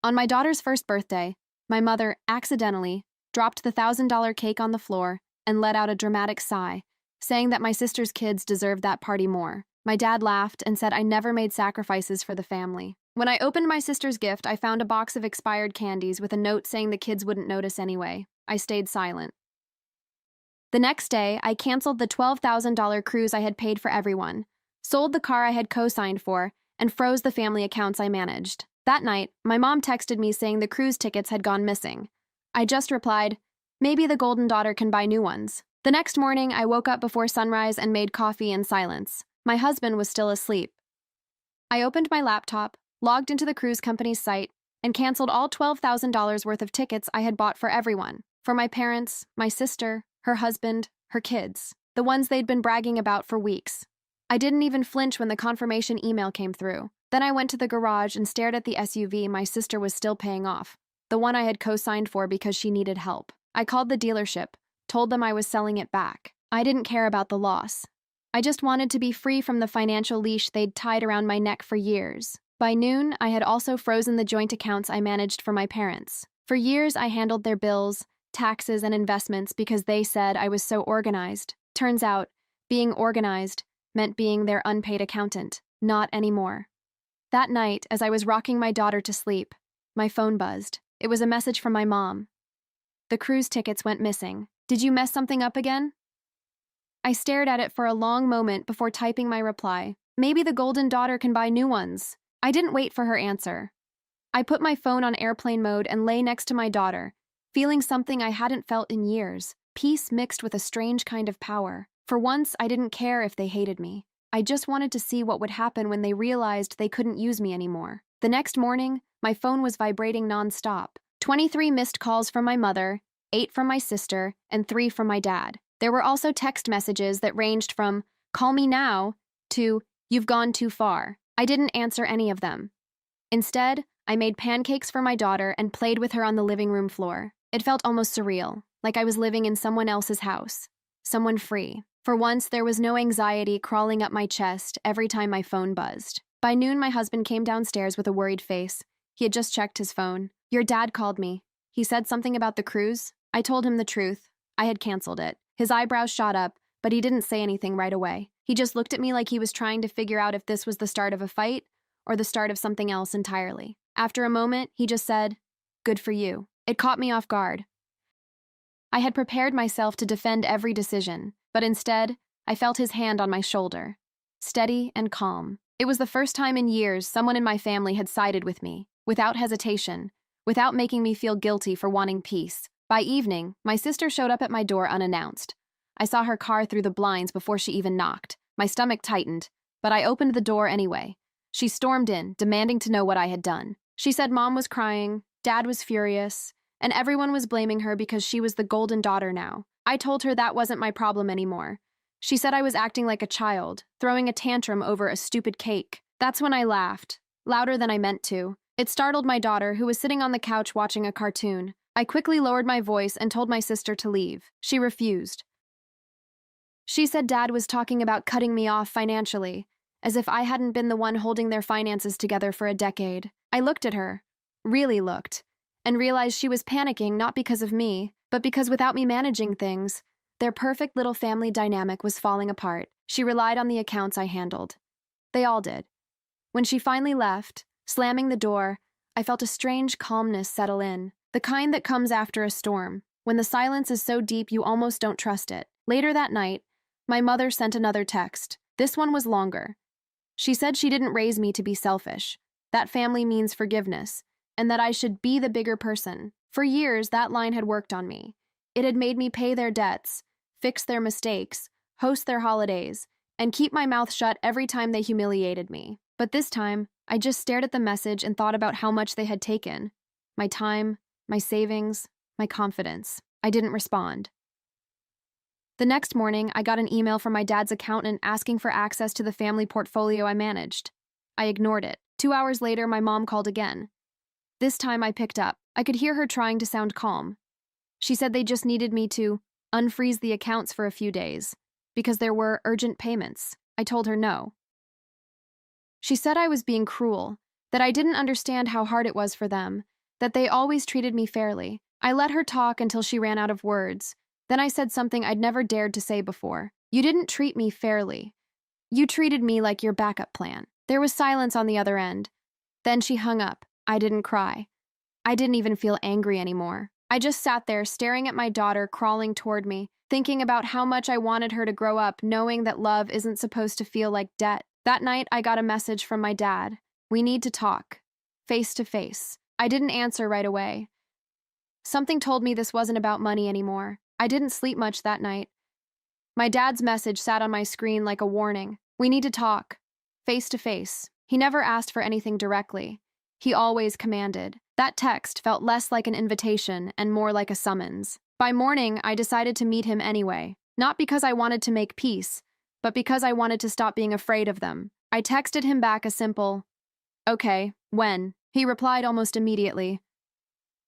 On my daughter's first birthday, my mother accidentally dropped the $1,000 cake on the floor and let out a dramatic sigh, saying that my sister's kids deserved that party more. My dad laughed and said I never made sacrifices for the family. When I opened my sister's gift, I found a box of expired candies with a note saying the kids wouldn't notice anyway. I stayed silent. The next day, I canceled the $12,000 cruise I had paid for everyone, sold the car I had co-signed for, and froze the family accounts I managed. That night, my mom texted me saying the cruise tickets had gone missing. I just replied, maybe the golden daughter can buy new ones. The next morning, I woke up before sunrise and made coffee in silence. My husband was still asleep. I opened my laptop, logged into the cruise company's site, and canceled all $12,000 worth of tickets I had bought for everyone. For my parents, my sister, her husband, her kids. The ones they'd been bragging about for weeks. I didn't even flinch when the confirmation email came through. Then I went to the garage and stared at the SUV my sister was still paying off, the one I had co-signed for because she needed help. I called the dealership, told them I was selling it back. I didn't care about the loss. I just wanted to be free from the financial leash they'd tied around my neck for years. By noon, I had also frozen the joint accounts I managed for my parents. For years, I handled their bills, taxes, and investments because they said I was so organized. Turns out, being organized meant being their unpaid accountant. Not anymore. That night, as I was rocking my daughter to sleep, my phone buzzed. It was a message from my mom. The cruise tickets went missing. Did you mess something up again? I stared at it for a long moment before typing my reply. Maybe the golden daughter can buy new ones. I didn't wait for her answer. I put my phone on airplane mode and lay next to my daughter, feeling something I hadn't felt in years, peace mixed with a strange kind of power. For once, I didn't care if they hated me. I just wanted to see what would happen when they realized they couldn't use me anymore. The next morning, my phone was vibrating nonstop. 23 missed calls from my mother, 8 from my sister, and 3 from my dad. There were also text messages that ranged from, "Call me now," to, "You've gone too far." I didn't answer any of them. Instead, I made pancakes for my daughter and played with her on the living room floor. It felt almost surreal, like I was living in someone else's house. Someone free. For once, there was no anxiety crawling up my chest every time my phone buzzed. By noon, my husband came downstairs with a worried face. He had just checked his phone. "Your dad called me. He said something about the cruise." I told him the truth. I had canceled it. His eyebrows shot up, but he didn't say anything right away. He just looked at me like he was trying to figure out if this was the start of a fight or the start of something else entirely. After a moment, he just said, "Good for you." It caught me off guard. I had prepared myself to defend every decision, but instead, I felt his hand on my shoulder, steady and calm. It was the first time in years someone in my family had sided with me, without hesitation, without making me feel guilty for wanting peace. By evening, my sister showed up at my door unannounced. I saw her car through the blinds before she even knocked. My stomach tightened, but I opened the door anyway. She stormed in, demanding to know what I had done. She said Mom was crying, Dad was furious, and everyone was blaming her because she was the golden daughter now. I told her that wasn't my problem anymore. She said I was acting like a child, throwing a tantrum over a stupid cake. That's when I laughed, louder than I meant to. It startled my daughter, who was sitting on the couch watching a cartoon. I quickly lowered my voice and told my sister to leave. She refused. She said Dad was talking about cutting me off financially, as if I hadn't been the one holding their finances together for a decade. I looked at her, really looked, and realized she was panicking not because of me, but because without me managing things, their perfect little family dynamic was falling apart. She relied on the accounts I handled. They all did. When she finally left, slamming the door, I felt a strange calmness settle in, the kind that comes after a storm, when the silence is so deep you almost don't trust it. Later that night, my mother sent another text. This one was longer. She said she didn't raise me to be selfish. That family means forgiveness, and that I should be the bigger person. For years, that line had worked on me. It had made me pay their debts, fix their mistakes, host their holidays, and keep my mouth shut every time they humiliated me. But this time, I just stared at the message and thought about how much they had taken. My time, my savings, my confidence. I didn't respond. The next morning, I got an email from my dad's accountant asking for access to the family portfolio I managed. I ignored it. 2 hours later, my mom called again. This time I picked up. I could hear her trying to sound calm. She said they just needed me to unfreeze the accounts for a few days, because there were urgent payments. I told her no. She said I was being cruel, that I didn't understand how hard it was for them, that they always treated me fairly. I let her talk until she ran out of words. Then I said something I'd never dared to say before. You didn't treat me fairly. You treated me like your backup plan. There was silence on the other end. Then she hung up. I didn't cry. I didn't even feel angry anymore. I just sat there staring at my daughter crawling toward me, thinking about how much I wanted her to grow up, knowing that love isn't supposed to feel like debt. That night, I got a message from my dad. We need to talk. Face to face. I didn't answer right away. Something told me this wasn't about money anymore. I didn't sleep much that night. My dad's message sat on my screen like a warning. We need to talk. Face to face. He never asked for anything directly. He always commanded. That text felt less like an invitation and more like a summons. By morning, I decided to meet him anyway. Not because I wanted to make peace, but because I wanted to stop being afraid of them. I texted him back a simple, "Okay, when?" He replied almost immediately,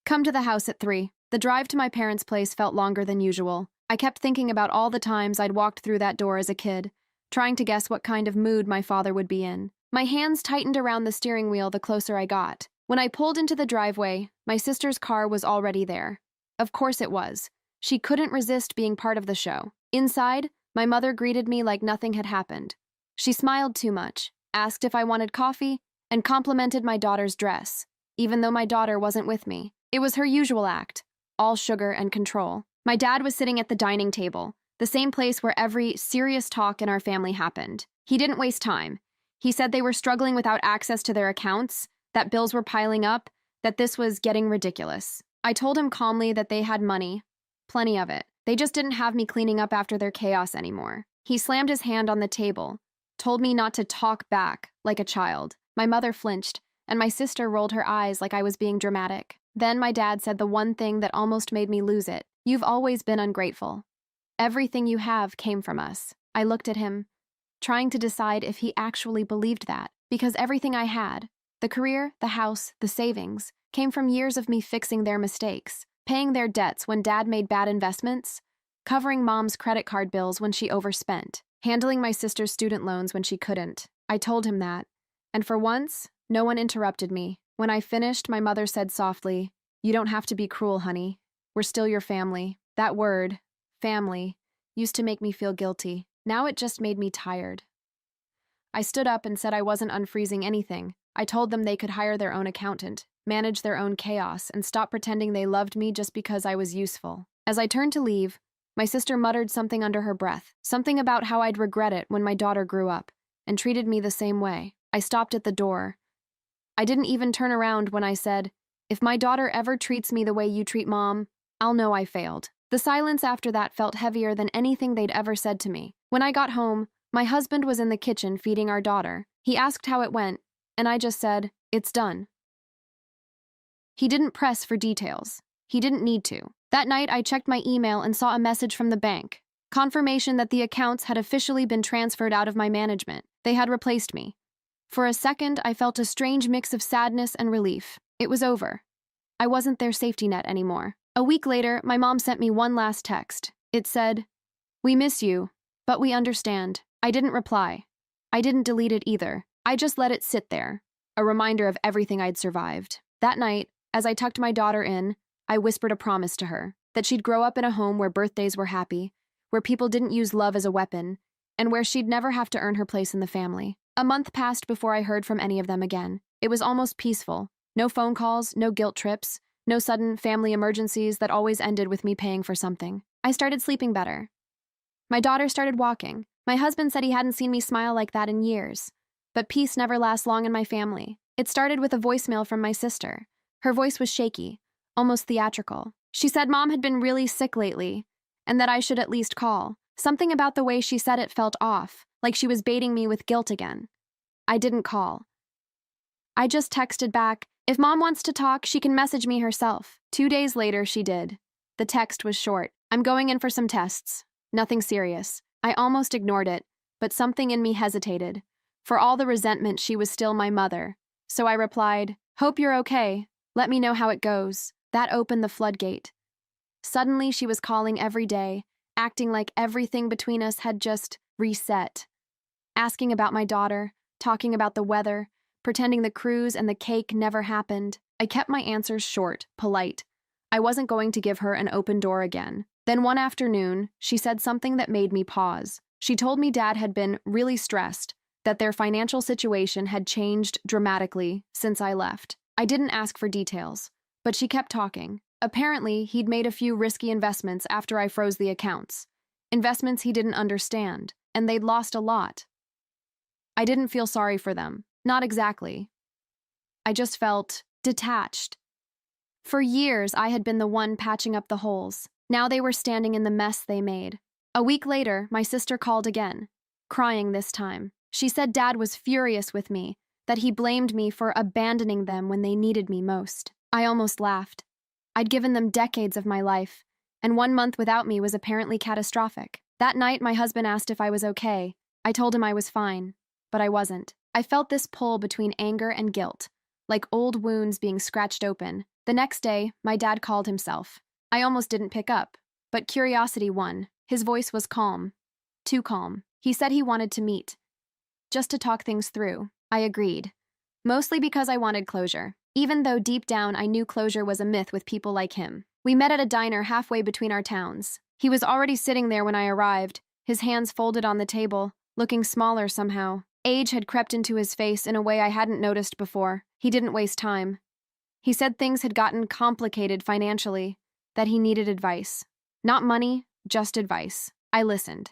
"Come to the house at 3. The drive to my parents' place felt longer than usual. I kept thinking about all the times I'd walked through that door as a kid, trying to guess what kind of mood my father would be in. My hands tightened around the steering wheel the closer I got. When I pulled into the driveway, my sister's car was already there. Of course it was. She couldn't resist being part of the show. Inside, my mother greeted me like nothing had happened. She smiled too much, asked if I wanted coffee, and complimented my daughter's dress, even though my daughter wasn't with me. It was her usual act, all sugar and control. My dad was sitting at the dining table, the same place where every serious talk in our family happened. He didn't waste time. He said they were struggling without access to their accounts, that bills were piling up, that this was getting ridiculous. I told him calmly that they had money, plenty of it. They just didn't have me cleaning up after their chaos anymore. He slammed his hand on the table, told me not to talk back like a child. My mother flinched, and my sister rolled her eyes like I was being dramatic. Then my dad said the one thing that almost made me lose it. You've always been ungrateful. Everything you have came from us. I looked at him, trying to decide if he actually believed that, because everything I had, the career, the house, the savings, came from years of me fixing their mistakes, paying their debts when dad made bad investments, covering mom's credit card bills when she overspent, handling my sister's student loans when she couldn't. I told him that, and for once, no one interrupted me. When I finished, my mother said softly, "You don't have to be cruel, honey. We're still your family." That word, family, used to make me feel guilty. Now it just made me tired. I stood up and said I wasn't unfreezing anything. I told them they could hire their own accountant, manage their own chaos, and stop pretending they loved me just because I was useful. As I turned to leave, my sister muttered something under her breath, something about how I'd regret it when my daughter grew up, and treated me the same way. I stopped at the door. I didn't even turn around when I said, "If my daughter ever treats me the way you treat Mom, I'll know I failed." The silence after that felt heavier than anything they'd ever said to me. When I got home, my husband was in the kitchen feeding our daughter. He asked how it went, and I just said, "It's done." He didn't press for details. He didn't need to. That night, I checked my email and saw a message from the bank. Confirmation that the accounts had officially been transferred out of my management. They had replaced me. For a second, I felt a strange mix of sadness and relief. It was over. I wasn't their safety net anymore. A week later, my mom sent me one last text. It said, "We miss you, but we understand." I didn't reply. I didn't delete it either. I just let it sit there, a reminder of everything I'd survived. That night, as I tucked my daughter in, I whispered a promise to her, that she'd grow up in a home where birthdays were happy, where people didn't use love as a weapon, and where she'd never have to earn her place in the family. A month passed before I heard from any of them again. It was almost peaceful. No phone calls, no guilt trips, no sudden family emergencies that always ended with me paying for something. I started sleeping better. My daughter started walking. My husband said he hadn't seen me smile like that in years. But peace never lasts long in my family. It started with a voicemail from my sister. Her voice was shaky, almost theatrical. She said Mom had been really sick lately, and that I should at least call. Something about the way she said it felt off, like she was baiting me with guilt again. I didn't call. I just texted back, "If Mom wants to talk, she can message me herself." 2 days later, she did. The text was short. "I'm going in for some tests. Nothing serious." I almost ignored it, but something in me hesitated. For all the resentment, she was still my mother. So I replied, "Hope you're okay. Let me know how it goes." That opened the floodgate. Suddenly, she was calling every day, acting like everything between us had just reset. Asking about my daughter, talking about the weather, pretending the cruise and the cake never happened. I kept my answers short, polite. I wasn't going to give her an open door again. Then one afternoon, she said something that made me pause. She told me Dad had been really stressed, that their financial situation had changed dramatically since I left. I didn't ask for details, but she kept talking. Apparently, he'd made a few risky investments after I froze the accounts. Investments he didn't understand, and they'd lost a lot. I didn't feel sorry for them. Not exactly. I just felt detached. For years, I had been the one patching up the holes. Now they were standing in the mess they made. A week later, my sister called again, crying this time. She said Dad was furious with me, that he blamed me for abandoning them when they needed me most. I almost laughed. I'd given them decades of my life, and 1 month without me was apparently catastrophic. That night, my husband asked if I was okay. I told him I was fine, but I wasn't. I felt this pull between anger and guilt, like old wounds being scratched open. The next day, my dad called himself. I almost didn't pick up, but curiosity won. His voice was calm. Too calm. He said he wanted to meet, just to talk things through. I agreed, mostly because I wanted closure, even though deep down I knew closure was a myth with people like him. We met at a diner halfway between our towns. He was already sitting there when I arrived, his hands folded on the table, looking smaller somehow. Age had crept into his face in a way I hadn't noticed before. He didn't waste time. He said things had gotten complicated financially, that he needed advice. Not money, just advice. I listened.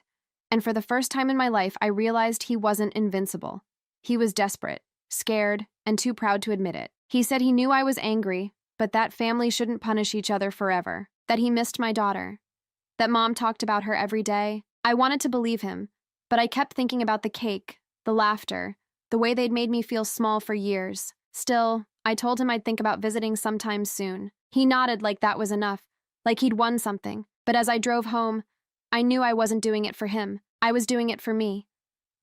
And for the first time in my life, I realized he wasn't invincible. He was desperate, scared, and too proud to admit it. He said he knew I was angry, but that family shouldn't punish each other forever. That he missed my daughter. That Mom talked about her every day. I wanted to believe him, but I kept thinking about the cake, the laughter, the way they'd made me feel small for years. Still, I told him I'd think about visiting sometime soon. He nodded like that was enough, like he'd won something. But as I drove home, I knew I wasn't doing it for him. I was doing it for me.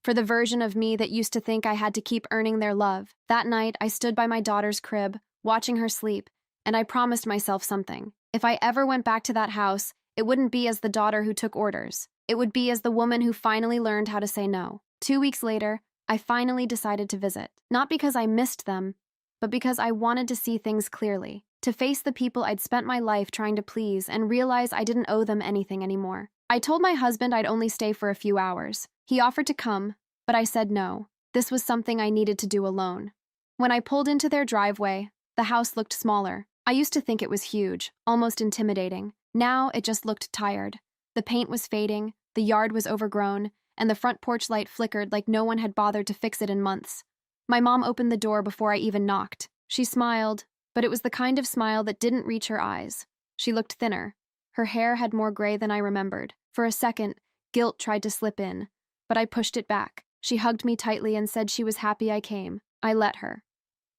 For the version of me that used to think I had to keep earning their love. That night, I stood by my daughter's crib, watching her sleep, and I promised myself something. If I ever went back to that house, it wouldn't be as the daughter who took orders. It would be as the woman who finally learned how to say no. 2 weeks later, I finally decided to visit. Not because I missed them, but because I wanted to see things clearly. To face the people I'd spent my life trying to please and realize I didn't owe them anything anymore. I told my husband I'd only stay for a few hours. He offered to come, but I said no. This was something I needed to do alone. When I pulled into their driveway, the house looked smaller. I used to think it was huge, almost intimidating. Now it just looked tired. The paint was fading, the yard was overgrown, and the front porch light flickered like no one had bothered to fix it in months. My mom opened the door before I even knocked. She smiled, but it was the kind of smile that didn't reach her eyes. She looked thinner. Her hair had more gray than I remembered. For a second, guilt tried to slip in, but I pushed it back. She hugged me tightly and said she was happy I came. I let her.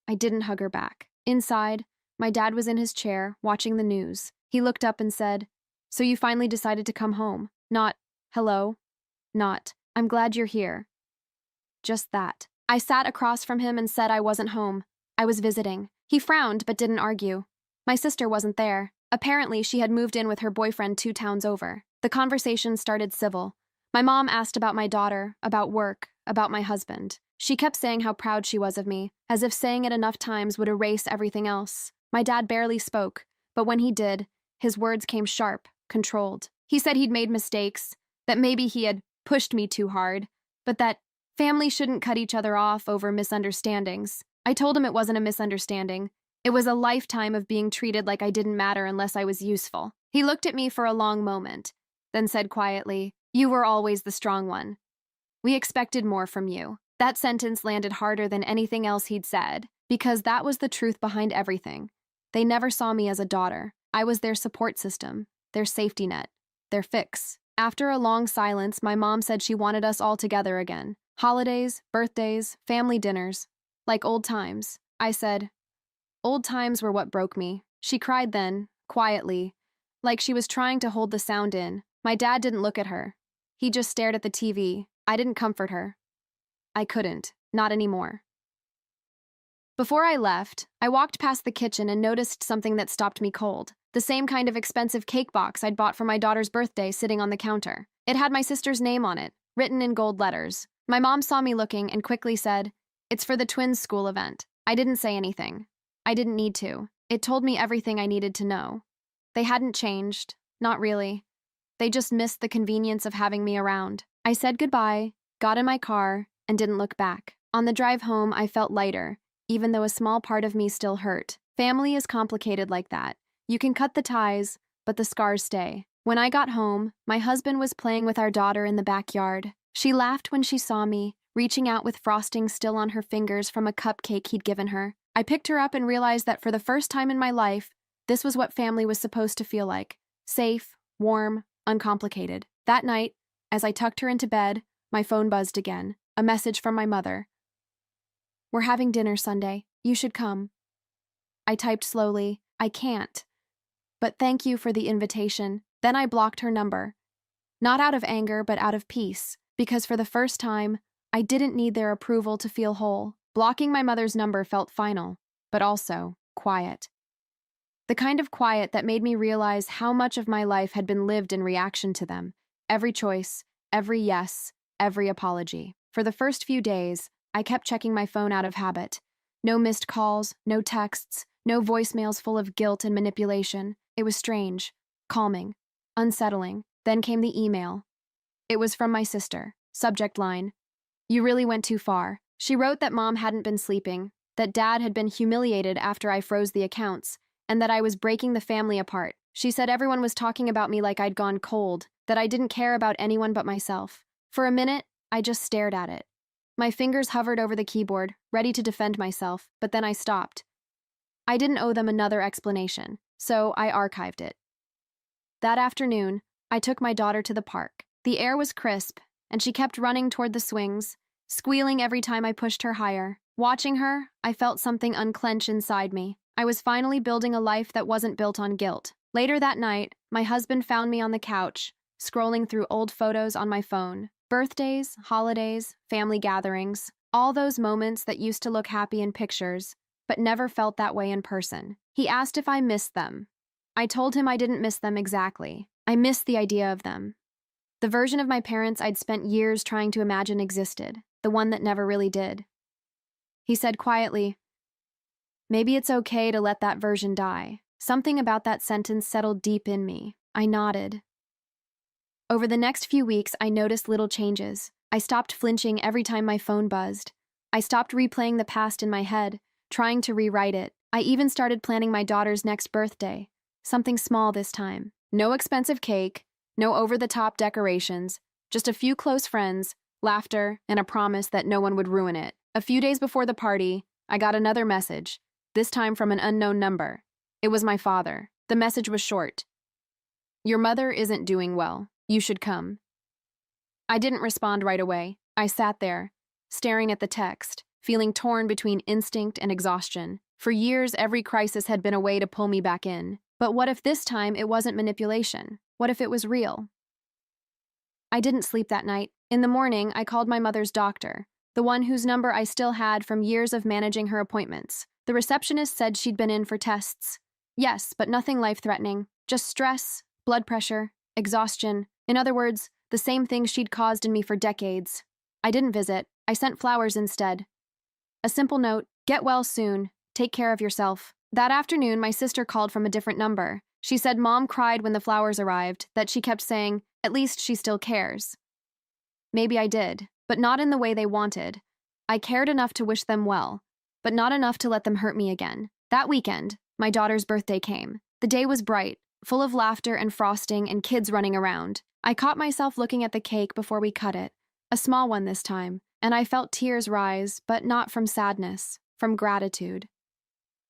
I didn't hug her back. Inside, my dad was in his chair, watching the news. He looked up and said, "So you finally decided to come home?" Not, "Hello." Not, "I'm glad you're here." Just that. I sat across from him and said I wasn't home. I was visiting. He frowned but didn't argue. My sister wasn't there. Apparently, she had moved in with her boyfriend 2 towns over. The conversation started civil. My mom asked about my daughter, about work, about my husband. She kept saying how proud she was of me, as if saying it enough times would erase everything else. My dad barely spoke, but when he did, his words came sharp, controlled. He said he'd made mistakes, that maybe he had pushed me too hard, but that family shouldn't cut each other off over misunderstandings. I told him it wasn't a misunderstanding. It was a lifetime of being treated like I didn't matter unless I was useful. He looked at me for a long moment, then said quietly, "You were always the strong one. We expected more from you." That sentence landed harder than anything else he'd said, because that was the truth behind everything. They never saw me as a daughter. I was their support system, their safety net, their fix. After a long silence, my mom said she wanted us all together again. Holidays, birthdays, family dinners. Like old times. I said, "Old times were what broke me." She cried then, quietly, like she was trying to hold the sound in. My dad didn't look at her. He just stared at the TV. I didn't comfort her. I couldn't. Not anymore. Before I left, I walked past the kitchen and noticed something that stopped me cold. The same kind of expensive cake box I'd bought for my daughter's birthday sitting on the counter. It had my sister's name on it, written in gold letters. My mom saw me looking and quickly said, It's for the twins' school event. I didn't say anything. I didn't need to. It told me everything I needed to know. They hadn't changed. Not really. They just missed the convenience of having me around. I said goodbye, got in my car, and didn't look back. On the drive home, I felt lighter, even though a small part of me still hurt. Family is complicated like that. You can cut the ties, but the scars stay. When I got home, my husband was playing with our daughter in the backyard. She laughed when she saw me, reaching out with frosting still on her fingers from a cupcake he'd given her. I picked her up and realized that for the first time in my life, this was what family was supposed to feel like. Safe, warm, uncomplicated. That night, as I tucked her into bed, my phone buzzed again. A message from my mother. "We're having dinner Sunday. You should come." I typed slowly, "I can't. But thank you for the invitation." Then I blocked her number. Not out of anger, but out of peace, because for the first time, I didn't need their approval to feel whole. Blocking my mother's number felt final, but also quiet. The kind of quiet that made me realize how much of my life had been lived in reaction to them. Every choice, every yes, every apology. For the first few days, I kept checking my phone out of habit. No missed calls, no texts, no voicemails full of guilt and manipulation. It was strange, calming, unsettling. Then came the email. It was from my sister. Subject line: "You really went too far." She wrote that Mom hadn't been sleeping, that Dad had been humiliated after I froze the accounts, and that I was breaking the family apart. She said everyone was talking about me like I'd gone cold, that I didn't care about anyone but myself. For a minute, I just stared at it. My fingers hovered over the keyboard, ready to defend myself, but then I stopped. I didn't owe them another explanation, so I archived it. That afternoon, I took my daughter to the park. The air was crisp, and she kept running toward the swings, squealing every time I pushed her higher. Watching her, I felt something unclench inside me. I was finally building a life that wasn't built on guilt. Later that night, my husband found me on the couch, scrolling through old photos on my phone. Birthdays, holidays, family gatherings, all those moments that used to look happy in pictures, but never felt that way in person. He asked if I missed them. I told him I didn't miss them exactly. I missed the idea of them. The version of my parents I'd spent years trying to imagine existed, the one that never really did. He said quietly, "Maybe it's okay to let that version die." Something about that sentence settled deep in me. I nodded. Over the next few weeks, I noticed little changes. I stopped flinching every time my phone buzzed. I stopped replaying the past in my head, trying to rewrite it. I even started planning my daughter's next birthday. Something small this time. No expensive cake, no over-the-top decorations, just a few close friends, laughter, and a promise that no one would ruin it. A few days before the party, I got another message, this time from an unknown number. It was my father. The message was short. "Your mother isn't doing well. You should come." I didn't respond right away. I sat there, staring at the text, feeling torn between instinct and exhaustion. For years, every crisis had been a way to pull me back in. But what if this time it wasn't manipulation? What if it was real? I didn't sleep that night. In the morning, I called my mother's doctor, the one whose number I still had from years of managing her appointments. The receptionist said she'd been in for tests. Yes, but nothing life-threatening. Just stress, blood pressure, exhaustion. In other words, the same things she'd caused in me for decades. I didn't visit. I sent flowers instead. A simple note: "Get well soon. Take care of yourself." That afternoon, my sister called from a different number. She said Mom cried when the flowers arrived, that she kept saying, "At least she still cares." Maybe I did, but not in the way they wanted. I cared enough to wish them well, but not enough to let them hurt me again. That weekend, my daughter's birthday came. The day was bright, full of laughter and frosting and kids running around. I caught myself looking at the cake before we cut it, a small one this time, and I felt tears rise, but not from sadness, from gratitude.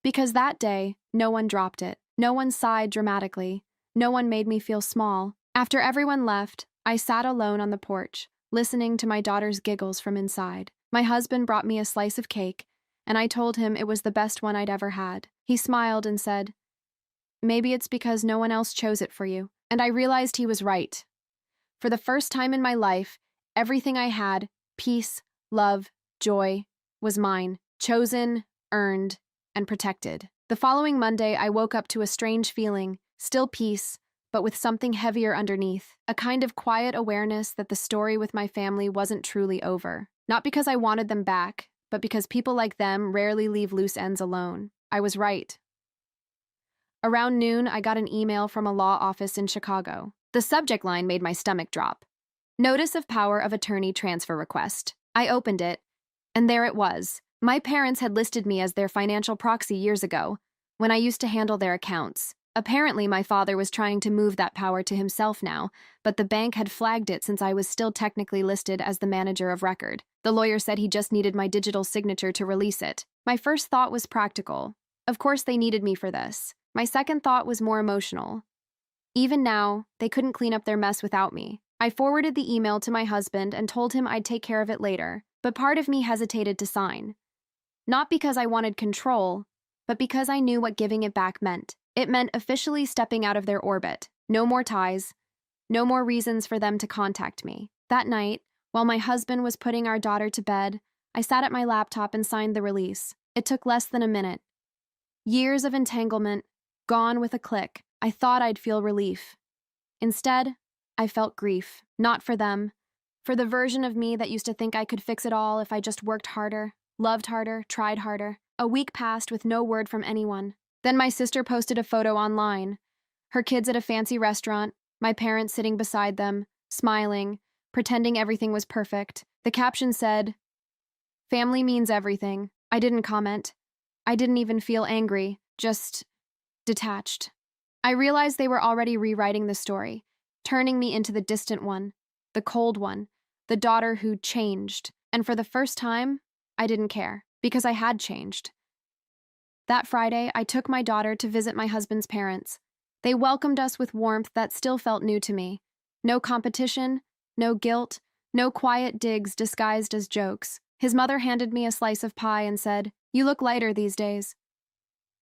Because that day, no one dropped it. No one sighed dramatically. No one made me feel small. After everyone left, I sat alone on the porch, listening to my daughter's giggles from inside. My husband brought me a slice of cake, and I told him it was the best one I'd ever had. He smiled and said, "Maybe it's because no one else chose it for you." And I realized he was right. For the first time in my life, everything I had, peace, love, joy, was mine, chosen, earned, and protected. The following Monday, I woke up to a strange feeling, still peace, but with something heavier underneath, a kind of quiet awareness that the story with my family wasn't truly over. Not because I wanted them back, but because people like them rarely leave loose ends alone. I was right. Around noon, I got an email from a law office in Chicago. The subject line made my stomach drop. Notice of power of attorney transfer request. I opened it, and there it was. My parents had listed me as their financial proxy years ago, when I used to handle their accounts. Apparently, my father was trying to move that power to himself now, but the bank had flagged it since I was still technically listed as the manager of record. The lawyer said he just needed my digital signature to release it. My first thought was practical. Of course, they needed me for this. My second thought was more emotional. Even now, they couldn't clean up their mess without me. I forwarded the email to my husband and told him I'd take care of it later, but part of me hesitated to sign. Not because I wanted control, but because I knew what giving it back meant. It meant officially stepping out of their orbit. No more ties. No more reasons for them to contact me. That night, while my husband was putting our daughter to bed, I sat at my laptop and signed the release. It took less than a minute. Years of entanglement, gone with a click. I thought I'd feel relief. Instead, I felt grief. Not for them. For the version of me that used to think I could fix it all if I just worked harder, loved harder, tried harder. A week passed with no word from anyone. Then my sister posted a photo online. Her kids at a fancy restaurant, my parents sitting beside them, smiling, pretending everything was perfect. The caption said, "Family means everything." I didn't comment. I didn't even feel angry, just detached. I realized they were already rewriting the story, turning me into the distant one, the cold one, the daughter who changed. And for the first time, I didn't care, because I had changed. That Friday, I took my daughter to visit my husband's parents. They welcomed us with warmth that still felt new to me. No competition, no guilt, no quiet digs disguised as jokes. His mother handed me a slice of pie and said, "You look lighter these days."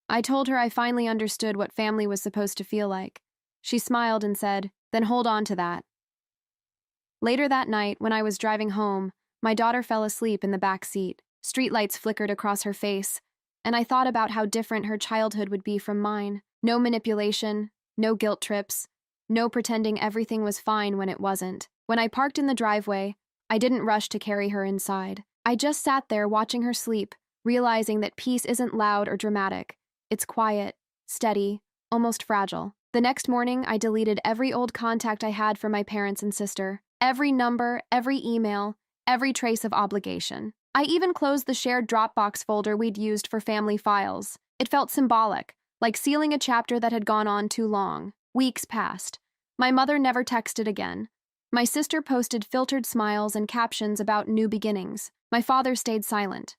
I told her I finally understood what family was supposed to feel like. She smiled and said, "Then hold on to that." Later that night, when I was driving home, my daughter fell asleep in the back seat. Streetlights flickered across her face, and I thought about how different her childhood would be from mine. No manipulation, no guilt trips, no pretending everything was fine when it wasn't. When I parked in the driveway, I didn't rush to carry her inside. I just sat there watching her sleep, realizing that peace isn't loud or dramatic. It's quiet, steady, almost fragile. The next morning, I deleted every old contact I had for my parents and sister. Every number, every email, every trace of obligation. I even closed the shared Dropbox folder we'd used for family files. It felt symbolic, like sealing a chapter that had gone on too long. Weeks passed. My mother never texted again. My sister posted filtered smiles and captions about new beginnings. My father stayed silent.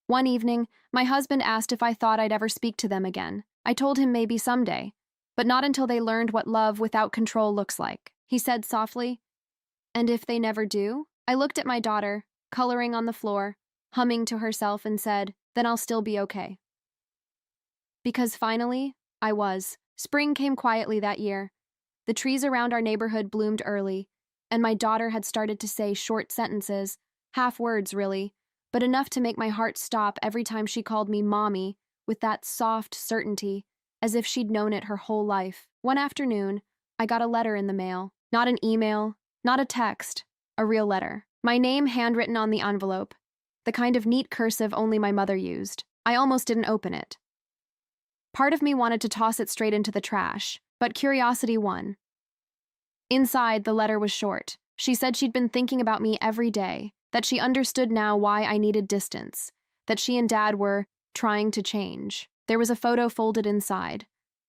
One evening, my husband asked if I thought I'd ever speak to them again. I told him maybe someday, but not until they learned what love without control looks like. He said softly, "And if they never do?" I looked at my daughter, coloring on the floor, humming to herself, and said, "Then I'll still be okay." Because finally, I was. Spring came quietly that year. The trees around our neighborhood bloomed early, and my daughter had started to say short sentences, half words really, but enough to make my heart stop every time she called me mommy, with that soft certainty, as if she'd known it her whole life. One afternoon, I got a letter in the mail. Not an email, not a text, a real letter. My name handwritten on the envelope, the kind of neat cursive only my mother used. I almost didn't open it. Part of me wanted to toss it straight into the trash, but curiosity won. Inside, the letter was short. She said she'd been thinking about me every day, that she understood now why I needed distance, that she and Dad were trying to change. There was a photo folded inside.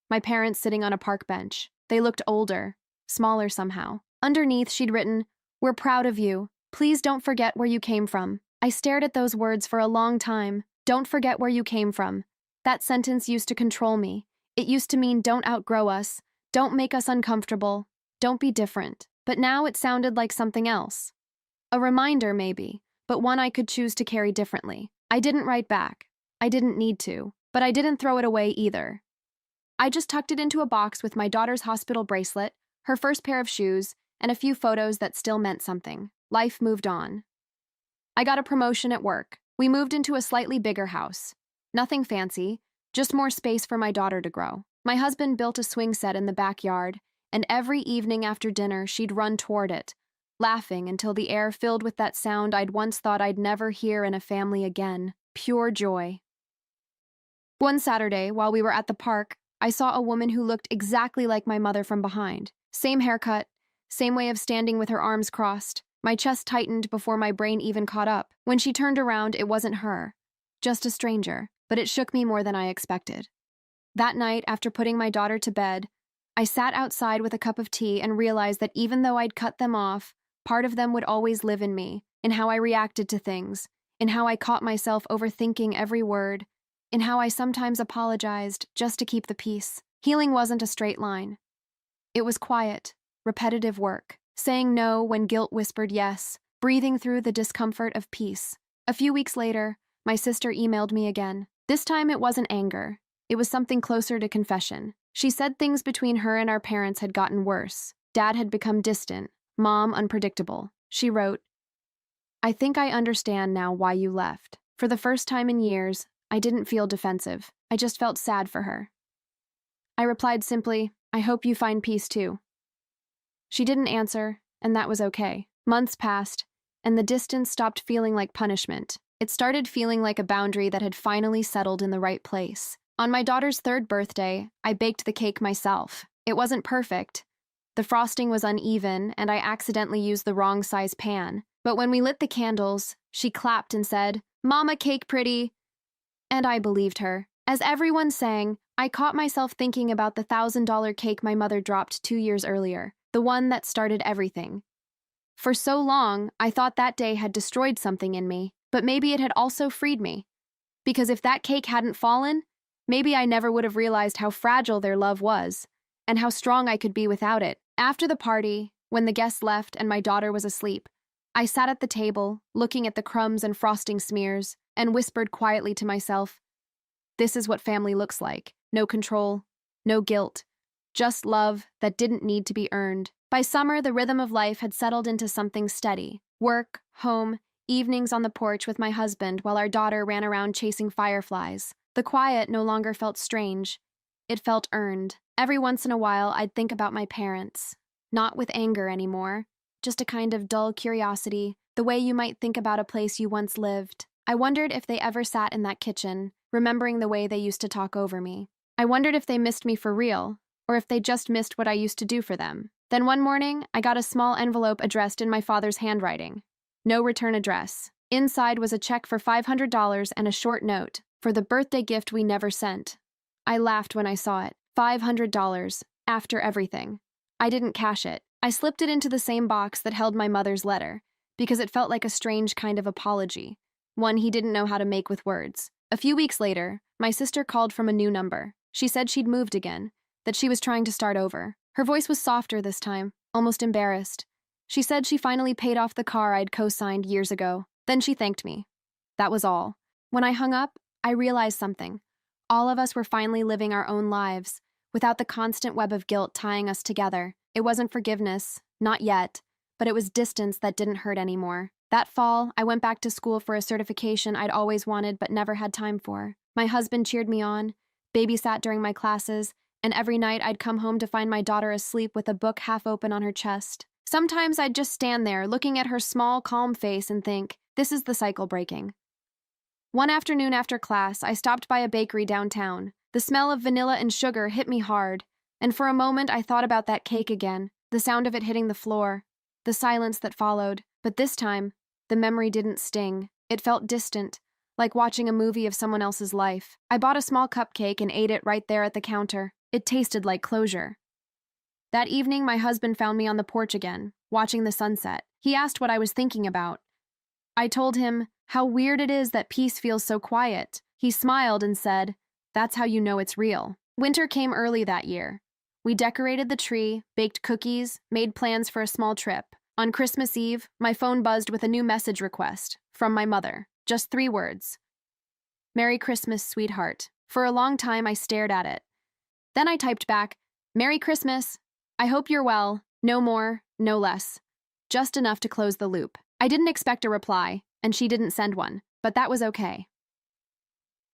My parents sitting on a park bench. They looked older, smaller somehow. Underneath, she'd written, "We're proud of you. Please don't forget where you came from." I stared at those words for a long time. Don't forget where you came from. That sentence used to control me. It used to mean don't outgrow us, don't make us uncomfortable, don't be different. But now it sounded like something else. A reminder, maybe, but one I could choose to carry differently. I didn't write back. I didn't need to, but I didn't throw it away either. I just tucked it into a box with my daughter's hospital bracelet, her first pair of shoes, and a few photos that still meant something. Life moved on. I got a promotion at work. We moved into a slightly bigger house. Nothing fancy, just more space for my daughter to grow. My husband built a swing set in the backyard, and every evening after dinner she'd run toward it, laughing until the air filled with that sound I'd once thought I'd never hear in a family again. Pure joy. One Saturday, while we were at the park, I saw a woman who looked exactly like my mother from behind. Same haircut, same way of standing with her arms crossed. My chest tightened before my brain even caught up. When she turned around, it wasn't her. Just a stranger, but it shook me more than I expected. That night, after putting my daughter to bed, I sat outside with a cup of tea and realized that even though I'd cut them off, part of them would always live in me, in how I reacted to things, in how I caught myself overthinking every word, in how I sometimes apologized just to keep the peace. Healing wasn't a straight line. It was quiet, repetitive work, saying no when guilt whispered yes, breathing through the discomfort of peace. A few weeks later, my sister emailed me again. This time it wasn't anger. It was something closer to confession. She said things between her and our parents had gotten worse. Dad had become distant, Mom unpredictable. She wrote, "I think I understand now why you left. For the first time in years, I didn't feel defensive. I just felt sad for her." I replied simply, "I hope you find peace too." She didn't answer, and that was okay. Months passed, and the distance stopped feeling like punishment. It started feeling like a boundary that had finally settled in the right place. On my daughter's 3rd birthday, I baked the cake myself. It wasn't perfect. The frosting was uneven, and I accidentally used the wrong size pan. But when we lit the candles, she clapped and said, "Mama, cake pretty." And I believed her. As everyone sang, I caught myself thinking about the $1,000 cake my mother dropped 2 years earlier, the one that started everything. For so long, I thought that day had destroyed something in me, but maybe it had also freed me. Because if that cake hadn't fallen, maybe I never would have realized how fragile their love was, and how strong I could be without it. After the party, when the guests left and my daughter was asleep, I sat at the table, looking at the crumbs and frosting smears, and whispered quietly to myself, "This is what family looks like. No control, no guilt, just love that didn't need to be earned." By summer, the rhythm of life had settled into something steady. Work, home, evenings on the porch with my husband while our daughter ran around chasing fireflies. The quiet no longer felt strange. It felt earned. Every once in a while, I'd think about my parents. Not with anger anymore, just a kind of dull curiosity, the way you might think about a place you once lived. I wondered if they ever sat in that kitchen, remembering the way they used to talk over me. I wondered if they missed me for real, or if they just missed what I used to do for them. Then one morning, I got a small envelope addressed in my father's handwriting. No return address. Inside was a check for $500 and a short note for the birthday gift we never sent. I laughed when I saw it. $500, after everything. I didn't cash it. I slipped it into the same box that held my mother's letter, because it felt like a strange kind of apology, one he didn't know how to make with words. A few weeks later, my sister called from a new number. She said she'd moved again, that she was trying to start over. Her voice was softer this time, almost embarrassed. She said she finally paid off the car I'd co-signed years ago. Then she thanked me. That was all. When I hung up, I realized something. All of us were finally living our own lives, without the constant web of guilt tying us together. It wasn't forgiveness, not yet, but it was distance that didn't hurt anymore. That fall, I went back to school for a certification I'd always wanted but never had time for. My husband cheered me on, babysat during my classes, and every night I'd come home to find my daughter asleep with a book half open on her chest. Sometimes I'd just stand there, looking at her small, calm face and think, this is the cycle breaking. One afternoon after class, I stopped by a bakery downtown. The smell of vanilla and sugar hit me hard, and for a moment I thought about that cake again, the sound of it hitting the floor, the silence that followed. But this time, the memory didn't sting. It felt distant, like watching a movie of someone else's life. I bought a small cupcake and ate it right there at the counter. It tasted like closure. That evening, my husband found me on the porch again, watching the sunset. He asked what I was thinking about. I told him how weird it is that peace feels so quiet. He smiled and said, "That's how you know it's real." Winter came early that year. We decorated the tree, baked cookies, made plans for a small trip. On Christmas Eve, my phone buzzed with a new message request from my mother. Just 3 words. "Merry Christmas, sweetheart." For a long time, I stared at it. Then I typed back, "Merry Christmas. I hope you're well. No more, no less." Just enough to close the loop. I didn't expect a reply, and she didn't send one, but that was okay.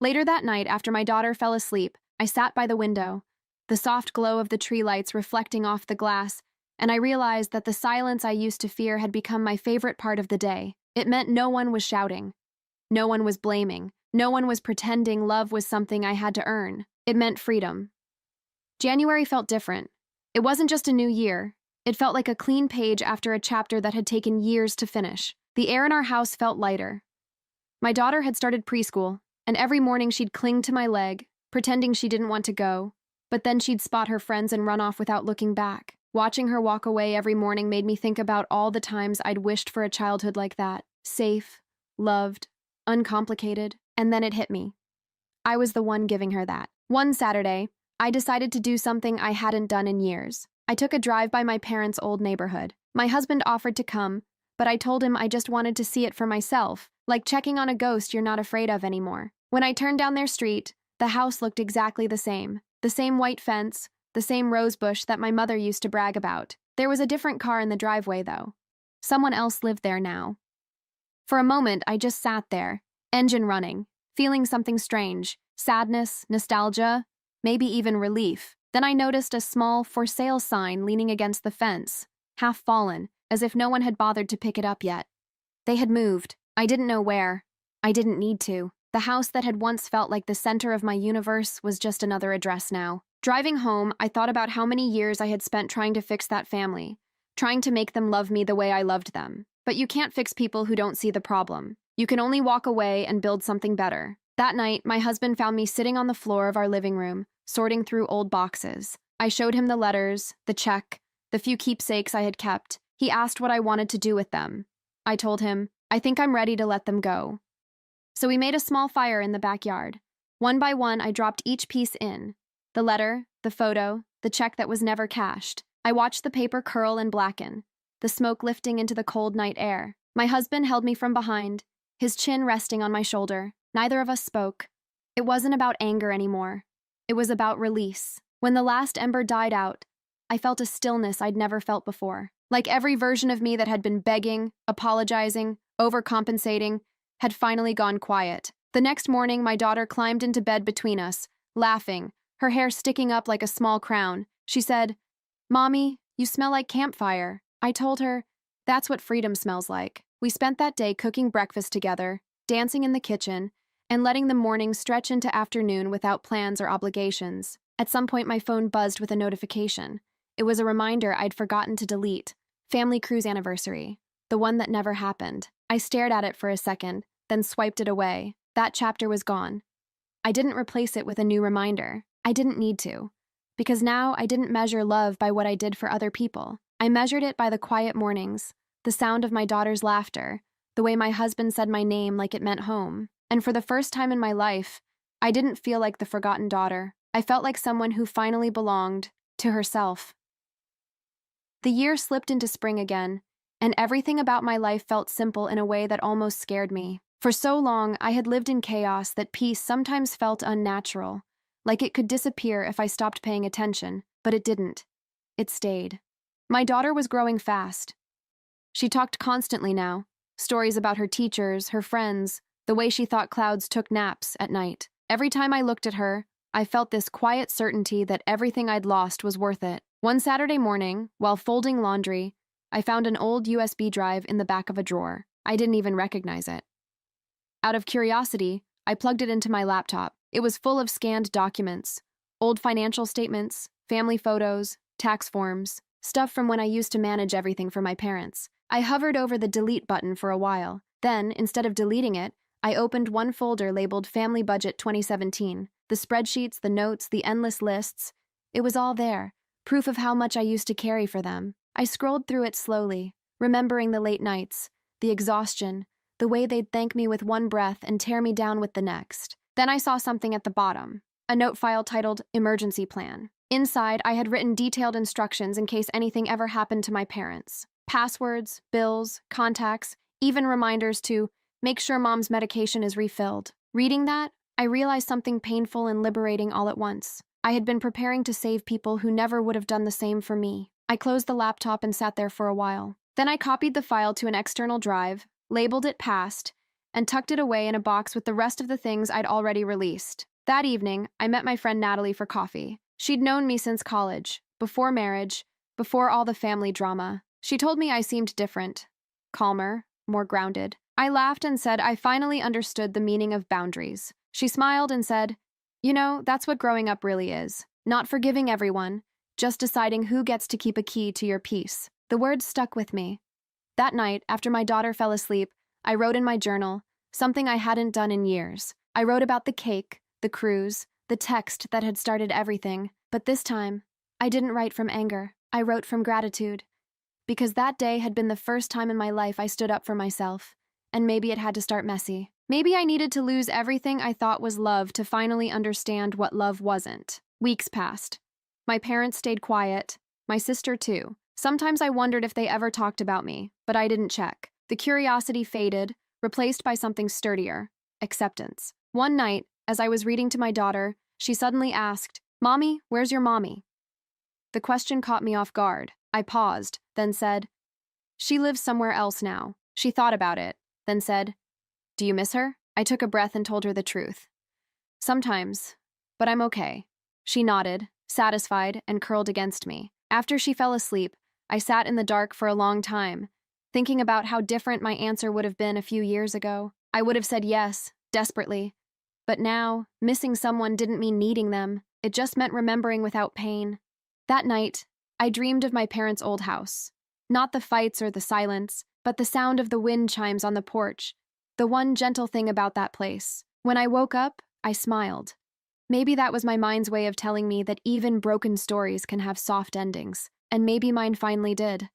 Later that night, after my daughter fell asleep, I sat by the window, the soft glow of the tree lights reflecting off the glass, and I realized that the silence I used to fear had become my favorite part of the day. It meant no one was shouting. No one was blaming. No one was pretending love was something I had to earn. It meant freedom. January felt different. It wasn't just a new year. It felt like a clean page after a chapter that had taken years to finish. The air in our house felt lighter. My daughter had started preschool, and every morning she'd cling to my leg, pretending she didn't want to go, but then she'd spot her friends and run off without looking back. Watching her walk away every morning made me think about all the times I'd wished for a childhood like that. Safe, loved, uncomplicated, and then it hit me. I was the one giving her that. One Saturday, I decided to do something I hadn't done in years. I took a drive by my parents' old neighborhood. My husband offered to come, but I told him I just wanted to see it for myself, like checking on a ghost you're not afraid of anymore. When I turned down their street, the house looked exactly the same white fence, the same rose bush that my mother used to brag about. There was a different car in the driveway, though. Someone else lived there now. For a moment, I just sat there, engine running, feeling something strange, sadness, nostalgia, maybe even relief. Then I noticed a small for sale sign leaning against the fence, half fallen, as if no one had bothered to pick it up yet. They had moved. I didn't know where. I didn't need to. The house that had once felt like the center of my universe was just another address now. Driving home, I thought about how many years I had spent trying to fix that family, trying to make them love me the way I loved them. But you can't fix people who don't see the problem. You can only walk away and build something better. That night, my husband found me sitting on the floor of our living room, sorting through old boxes. I showed him the letters, the check, the few keepsakes I had kept. He asked what I wanted to do with them. I told him, I think I'm ready to let them go. So we made a small fire in the backyard. One by one, I dropped each piece in. The letter, the photo, the check that was never cashed. I watched the paper curl and blacken, the smoke lifting into the cold night air. My husband held me from behind, his chin resting on my shoulder. Neither of us spoke. It wasn't about anger anymore. It was about release. When the last ember died out, I felt a stillness I'd never felt before. Like every version of me that had been begging, apologizing, overcompensating, had finally gone quiet. The next morning, my daughter climbed into bed between us, laughing, her hair sticking up like a small crown. She said, "Mommy, you smell like campfire." I told her, "That's what freedom smells like." We spent that day cooking breakfast together, dancing in the kitchen, and letting the morning stretch into afternoon without plans or obligations. At some point, my phone buzzed with a notification. It was a reminder I'd forgotten to delete. Family cruise anniversary. The one that never happened. I stared at it for a second, then swiped it away. That chapter was gone. I didn't replace it with a new reminder. I didn't need to. Because now I didn't measure love by what I did for other people. I measured it by the quiet mornings, the sound of my daughter's laughter, the way my husband said my name like it meant home. And for the first time in my life, I didn't feel like the forgotten daughter. I felt like someone who finally belonged to herself. The year slipped into spring again, and everything about my life felt simple in a way that almost scared me. For so long, I had lived in chaos that peace sometimes felt unnatural, like it could disappear if I stopped paying attention, but it didn't. It stayed. My daughter was growing fast. She talked constantly now, stories about her teachers, her friends, the way she thought clouds took naps at night. Every time I looked at her, I felt this quiet certainty that everything I'd lost was worth it. One Saturday morning, while folding laundry, I found an old USB drive in the back of a drawer. I didn't even recognize it. Out of curiosity, I plugged it into my laptop. It was full of scanned documents, old financial statements, family photos, tax forms, stuff from when I used to manage everything for my parents. I hovered over the delete button for a while. Then, instead of deleting it, I opened one folder labeled Family Budget 2017. The spreadsheets, the notes, the endless lists. It was all there, proof of how much I used to carry for them. I scrolled through it slowly, remembering the late nights, the exhaustion, the way they'd thank me with one breath and tear me down with the next. Then I saw something at the bottom, a note file titled Emergency Plan. Inside, I had written detailed instructions in case anything ever happened to my parents. Passwords, bills, contacts, even reminders to make sure Mom's medication is refilled. Reading that, I realized something painful and liberating all at once. I had been preparing to save people who never would have done the same for me. I closed the laptop and sat there for a while. Then I copied the file to an external drive, labeled it Past, and tucked it away in a box with the rest of the things I'd already released. That evening, I met my friend Natalie for coffee. She'd known me since college, before marriage, before all the family drama. She told me I seemed different, calmer, more grounded. I laughed and said I finally understood the meaning of boundaries. She smiled and said, "You know, that's what growing up really is. Not forgiving everyone, just deciding who gets to keep a key to your peace." The words stuck with me. That night, after my daughter fell asleep, I wrote in my journal, something I hadn't done in years. I wrote about the cake, the cruise, the text that had started everything. But this time, I didn't write from anger. I wrote from gratitude. Because that day had been the first time in my life I stood up for myself. And maybe it had to start messy. Maybe I needed to lose everything I thought was love to finally understand what love wasn't. Weeks passed. My parents stayed quiet. My sister too. Sometimes I wondered if they ever talked about me, but I didn't check. The curiosity faded, replaced by something sturdier: acceptance. One night, as I was reading to my daughter, she suddenly asked, "Mommy, where's your mommy?" The question caught me off guard. I paused, then said, "She lives somewhere else now." She thought about it, then said, "Do you miss her?" I took a breath and told her the truth. "Sometimes, but I'm okay." She nodded, satisfied, and curled against me. After she fell asleep, I sat in the dark for a long time, thinking about how different my answer would have been a few years ago. I would have said yes, desperately. But now, missing someone didn't mean needing them. It just meant remembering without pain. That night, I dreamed of my parents' old house. Not the fights or the silence, but the sound of the wind chimes on the porch. The one gentle thing about that place. When I woke up, I smiled. Maybe that was my mind's way of telling me that even broken stories can have soft endings, and maybe mine finally did.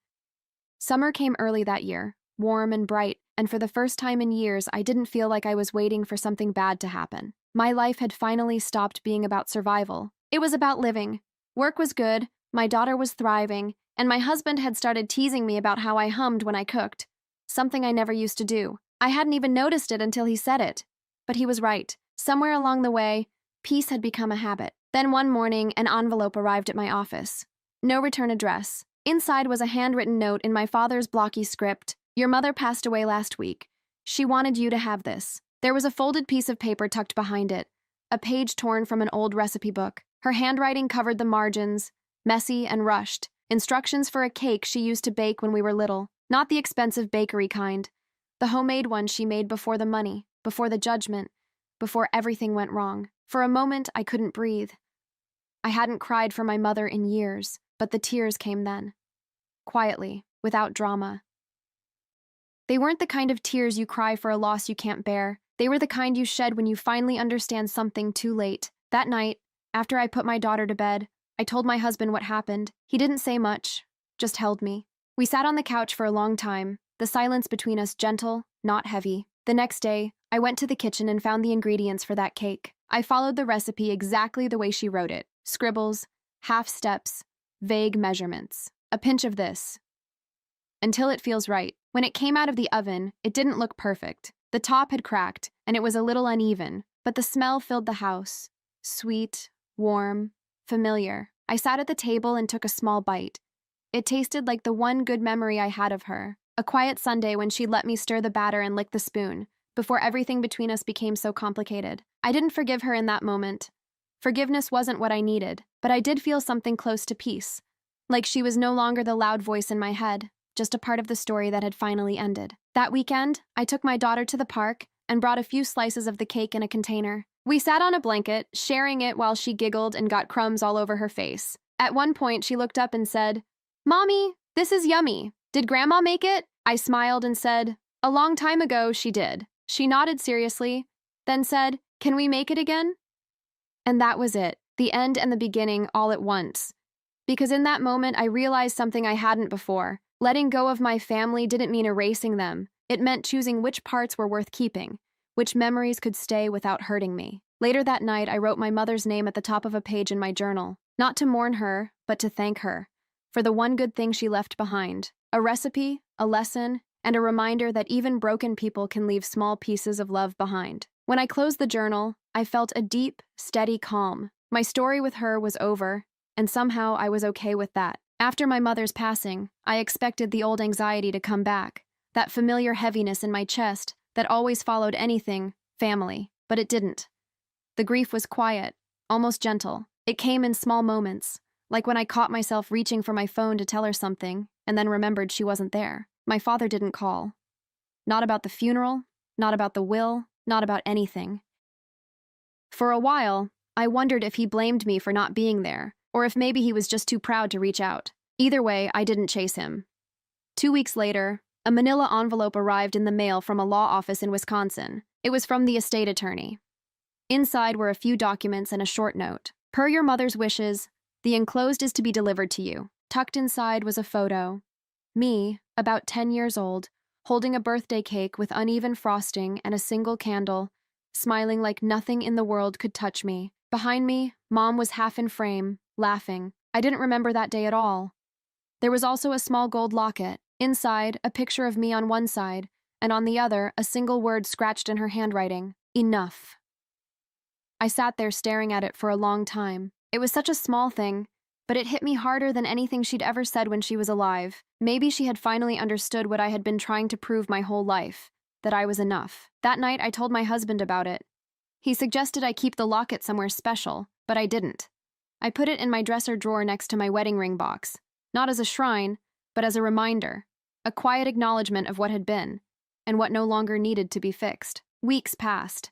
Summer came early that year, warm and bright, and for the first time in years, I didn't feel like I was waiting for something bad to happen. My life had finally stopped being about survival. It was about living. Work was good, my daughter was thriving, and my husband had started teasing me about how I hummed when I cooked. Something I never used to do. I hadn't even noticed it until he said it. But he was right. Somewhere along the way, peace had become a habit. Then one morning, an envelope arrived at my office. No return address. Inside was a handwritten note in my father's blocky script. "Your mother passed away last week. She wanted you to have this." There was a folded piece of paper tucked behind it, a page torn from an old recipe book. Her handwriting covered the margins, messy and rushed. Instructions for a cake she used to bake when we were little. Not the expensive bakery kind. The homemade one she made before the money, before the judgment, before everything went wrong. For a moment, I couldn't breathe. I hadn't cried for my mother in years, but the tears came then. Quietly, without drama. They weren't the kind of tears you cry for a loss you can't bear. They were the kind you shed when you finally understand something too late. That night, after I put my daughter to bed, I told my husband what happened. He didn't say much, just held me. We sat on the couch for a long time, the silence between us gentle, not heavy. The next day, I went to the kitchen and found the ingredients for that cake. I followed the recipe exactly the way she wrote it. Scribbles, half steps, vague measurements. A pinch of this. Until it feels right. When it came out of the oven, it didn't look perfect. The top had cracked, and it was a little uneven, but the smell filled the house. Sweet, warm, familiar. I sat at the table and took a small bite. It tasted like the one good memory I had of her. A quiet Sunday when she let me stir the batter and lick the spoon, before everything between us became so complicated. I didn't forgive her in that moment. Forgiveness wasn't what I needed, but I did feel something close to peace. Like she was no longer the loud voice in my head, just a part of the story that had finally ended. That weekend, I took my daughter to the park and brought a few slices of the cake in a container. We sat on a blanket, sharing it while she giggled and got crumbs all over her face. At one point, she looked up and said, "Mommy, this is yummy. Did Grandma make it?" I smiled and said, "A long time ago, she did." She nodded seriously, then said, "Can we make it again?" And that was it, the end and the beginning all at once. Because in that moment, I realized something I hadn't before. Letting go of my family didn't mean erasing them. It meant choosing which parts were worth keeping, which memories could stay without hurting me. Later that night, I wrote my mother's name at the top of a page in my journal, not to mourn her, but to thank her for the one good thing she left behind. A recipe, a lesson, and a reminder that even broken people can leave small pieces of love behind. When I closed the journal, I felt a deep, steady calm. My story with her was over, and somehow I was okay with that. After my mother's passing, I expected the old anxiety to come back, that familiar heaviness in my chest that always followed anything family, but it didn't. The grief was quiet, almost gentle. It came in small moments, like when I caught myself reaching for my phone to tell her something and then remembered she wasn't there. My father didn't call. Not about the funeral, not about the will, not about anything. For a while, I wondered if he blamed me for not being there, or if maybe he was just too proud to reach out. Either way, I didn't chase him. 2 weeks later, a manila envelope arrived in the mail from a law office in Wisconsin. It was from the estate attorney. Inside were a few documents and a short note. Per your mother's wishes, the enclosed is to be delivered to you. Tucked inside was a photo. Me, about 10 years old, holding a birthday cake with uneven frosting and a single candle, smiling like nothing in the world could touch me. Behind me, Mom was half in frame, laughing. I didn't remember that day at all. There was also a small gold locket. Inside, a picture of me on one side, and on the other, a single word scratched in her handwriting: enough. I sat there staring at it for a long time. It was such a small thing, but it hit me harder than anything she'd ever said when she was alive. Maybe she had finally understood what I had been trying to prove my whole life, that I was enough. That night, I told my husband about it. He suggested I keep the locket somewhere special, but I didn't. I put it in my dresser drawer next to my wedding ring box, not as a shrine, but as a reminder, a quiet acknowledgement of what had been, and what no longer needed to be fixed. Weeks passed.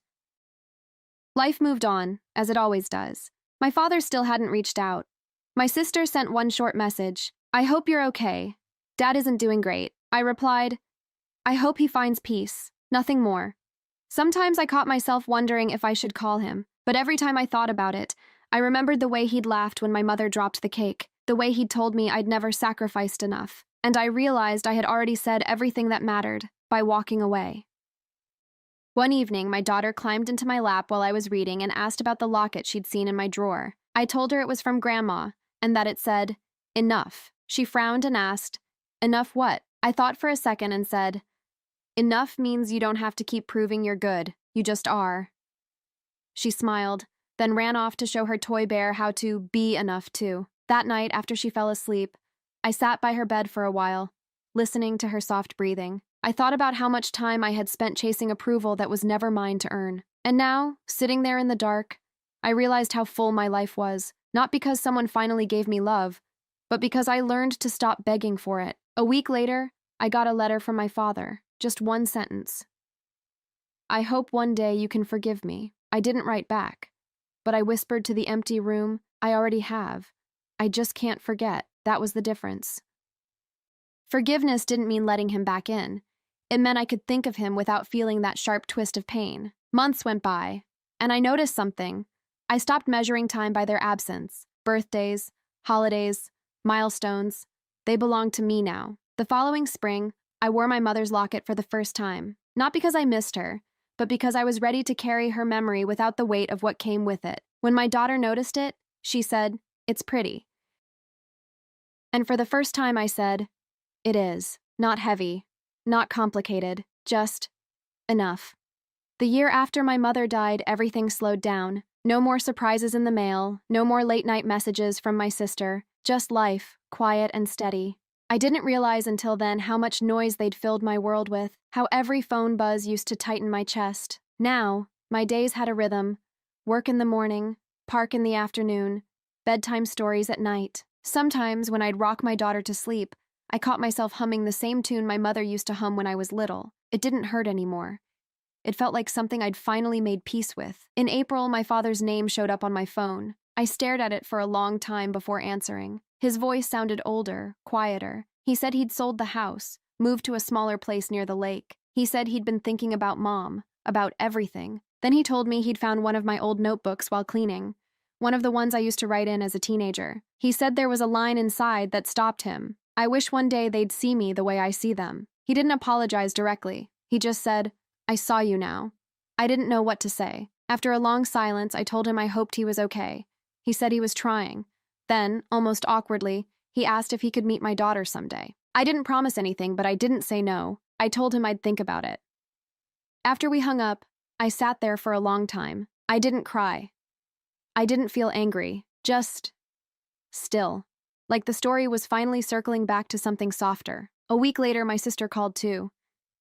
Life moved on, as it always does. My father still hadn't reached out. My sister sent one short message: "I hope you're okay. Dad isn't doing great." I replied, "I hope he finds peace." Nothing more. Sometimes I caught myself wondering if I should call him, but every time I thought about it, I remembered the way he'd laughed when my mother dropped the cake, the way he'd told me I'd never sacrificed enough, and I realized I had already said everything that mattered by walking away. One evening, my daughter climbed into my lap while I was reading and asked about the locket she'd seen in my drawer. I told her it was from Grandma, and that it said, "Enough." She frowned and asked, "Enough what?" I thought for a second and said, "Enough means you don't have to keep proving you're good. You just are." She smiled, then ran off to show her toy bear how to be enough too. That night, after she fell asleep, I sat by her bed for a while, listening to her soft breathing. I thought about how much time I had spent chasing approval that was never mine to earn. And now, sitting there in the dark, I realized how full my life was, not because someone finally gave me love, but because I learned to stop begging for it. A week later, I got a letter from my father, just one sentence. "I hope one day you can forgive me." I didn't write back, but I whispered to the empty room, "I already have. I just can't forget." That was the difference. Forgiveness didn't mean letting him back in. It meant I could think of him without feeling that sharp twist of pain. Months went by, and I noticed something. I stopped measuring time by their absence. Birthdays, holidays, milestones, they belonged to me now. The following spring, I wore my mother's locket for the first time. Not because I missed her, but because I was ready to carry her memory without the weight of what came with it. When my daughter noticed it, she said, "It's pretty." And for the first time I said, "It is. Not heavy, not complicated, just enough." The year after my mother died, everything slowed down. No more surprises in the mail, no more late-night messages from my sister, just life, quiet and steady. I didn't realize until then how much noise they'd filled my world with, how every phone buzz used to tighten my chest. Now, my days had a rhythm: work in the morning, park in the afternoon, bedtime stories at night. Sometimes, when I'd rock my daughter to sleep, I caught myself humming the same tune my mother used to hum when I was little. It didn't hurt anymore. It felt like something I'd finally made peace with. In April, my father's name showed up on my phone. I stared at it for a long time before answering. His voice sounded older, quieter. He said he'd sold the house, moved to a smaller place near the lake. He said he'd been thinking about Mom, about everything. Then he told me he'd found one of my old notebooks while cleaning, one of the ones I used to write in as a teenager. He said there was a line inside that stopped him: "I wish one day they'd see me the way I see them." He didn't apologize directly. He just said, "I saw you now." I didn't know what to say. After a long silence, I told him I hoped he was okay. He said he was trying. Then, almost awkwardly, he asked if he could meet my daughter someday. I didn't promise anything, but I didn't say no. I told him I'd think about it. After we hung up, I sat there for a long time. I didn't cry. I didn't feel angry, just still. Like the story was finally circling back to something softer. A week later, my sister called too.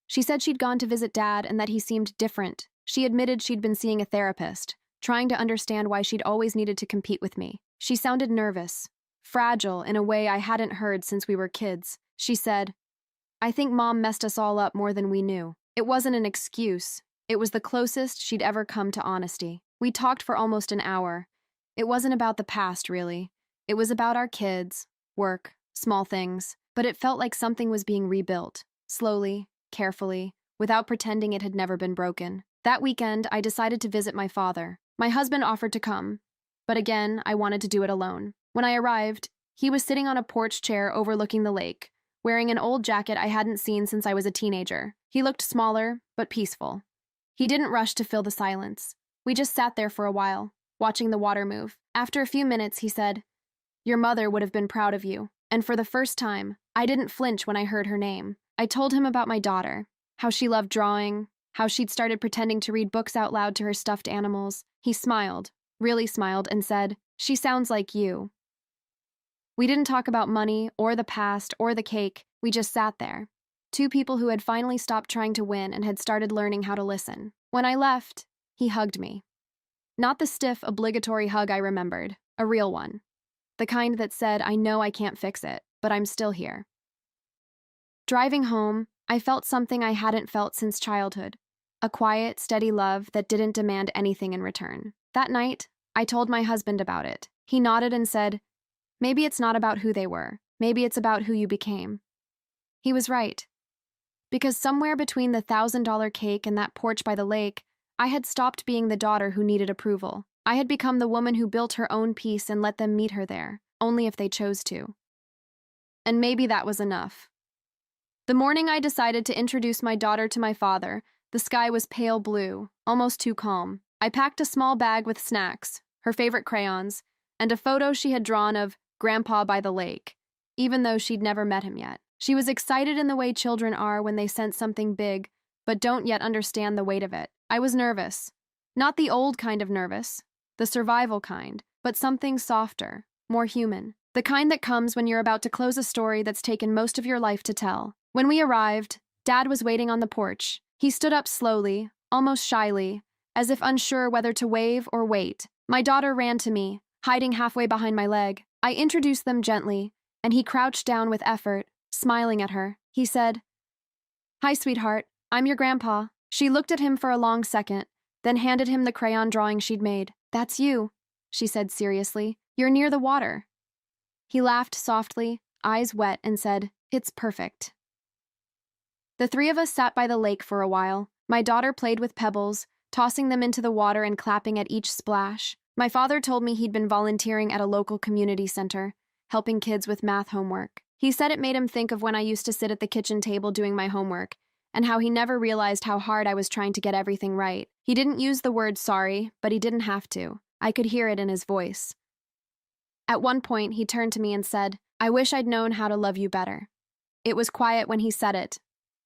She said she'd gone to visit Dad and that he seemed different. She admitted she'd been seeing a therapist, trying to understand why she'd always needed to compete with me. She sounded nervous, fragile in a way I hadn't heard since we were kids. She said, "I think Mom messed us all up more than we knew." It wasn't an excuse. It was the closest she'd ever come to honesty. We talked for almost an hour. It wasn't about the past, really. It was about our kids, work, small things. But it felt like something was being rebuilt, slowly, carefully, without pretending it had never been broken. That weekend, I decided to visit my father. My husband offered to come, but again, I wanted to do it alone. When I arrived, he was sitting on a porch chair overlooking the lake, wearing an old jacket I hadn't seen since I was a teenager. He looked smaller, but peaceful. He didn't rush to fill the silence. We just sat there for a while, watching the water move. After a few minutes, he said, "Your mother would have been proud of you." And for the first time, I didn't flinch when I heard her name. I told him about my daughter, how she loved drawing, how she'd started pretending to read books out loud to her stuffed animals. He smiled, really smiled, and said, "She sounds like you." We didn't talk about money or the past or the cake. We just sat there. Two people who had finally stopped trying to win and had started learning how to listen. When I left, he hugged me. Not the stiff, obligatory hug I remembered, a real one. The kind that said, "I know I can't fix it, but I'm still here." Driving home, I felt something I hadn't felt since childhood. A quiet, steady love that didn't demand anything in return. That night, I told my husband about it. He nodded and said, "Maybe it's not about who they were. Maybe it's about who you became." He was right. Because somewhere between the $1,000 cake and that porch by the lake, I had stopped being the daughter who needed approval. I had become the woman who built her own peace and let them meet her there, only if they chose to. And maybe that was enough. The morning I decided to introduce my daughter to my father, the sky was pale blue, almost too calm. I packed a small bag with snacks, her favorite crayons, and a photo she had drawn of Grandpa by the lake, even though she'd never met him yet. She was excited in the way children are when they sense something big, but don't yet understand the weight of it. I was nervous. Not the old kind of nervous, the survival kind, but something softer, more human. The kind that comes when you're about to close a story that's taken most of your life to tell. When we arrived, Dad was waiting on the porch. He stood up slowly, almost shyly, as if unsure whether to wave or wait. My daughter ran to me, hiding halfway behind my leg. I introduced them gently, and he crouched down with effort, smiling at her. He said, "Hi, sweetheart. I'm your grandpa." She looked at him for a long second, then handed him the crayon drawing she'd made. "That's you," she said seriously. "You're near the water." He laughed softly, eyes wet, and said, "It's perfect." The three of us sat by the lake for a while. My daughter played with pebbles, tossing them into the water and clapping at each splash. My father told me he'd been volunteering at a local community center, helping kids with math homework. He said it made him think of when I used to sit at the kitchen table doing my homework, and how he never realized how hard I was trying to get everything right. He didn't use the word sorry, but he didn't have to. I could hear it in his voice. At one point, he turned to me and said, "I wish I'd known how to love you better." It was quiet when he said it.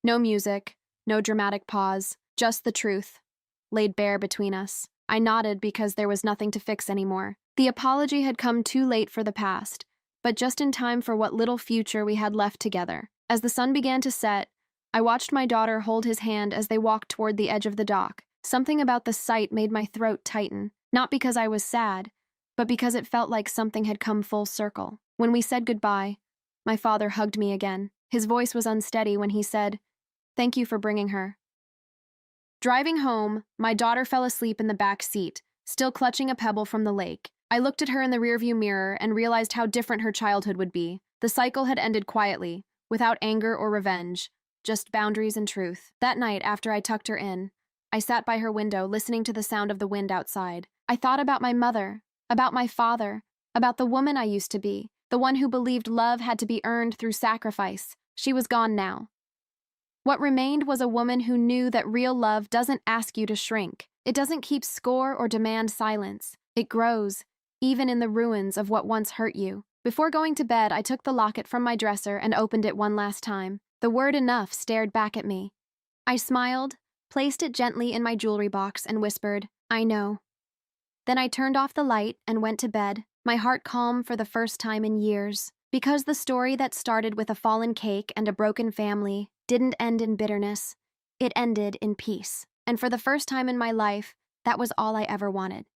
No music, no dramatic pause, just the truth, laid bare between us. I nodded because there was nothing to fix anymore. The apology had come too late for the past, but just in time for what little future we had left together. As the sun began to set, I watched my daughter hold his hand as they walked toward the edge of the dock. Something about the sight made my throat tighten, not because I was sad, but because it felt like something had come full circle. When we said goodbye, my father hugged me again. His voice was unsteady when he said, "Thank you for bringing her." Driving home, my daughter fell asleep in the back seat, still clutching a pebble from the lake. I looked at her in the rearview mirror and realized how different her childhood would be. The cycle had ended quietly, without anger or revenge, just boundaries and truth. That night, after I tucked her in, I sat by her window listening to the sound of the wind outside. I thought about my mother, about my father, about the woman I used to be, the one who believed love had to be earned through sacrifice. She was gone now. What remained was a woman who knew that real love doesn't ask you to shrink. It doesn't keep score or demand silence. It grows, even in the ruins of what once hurt you. Before going to bed, I took the locket from my dresser and opened it one last time. The word enough stared back at me. I smiled, placed it gently in my jewelry box, and whispered, "I know." Then I turned off the light and went to bed, my heart calm for the first time in years. Because the story that started with a fallen cake and a broken family didn't end in bitterness, it ended in peace. And for the first time in my life, that was all I ever wanted.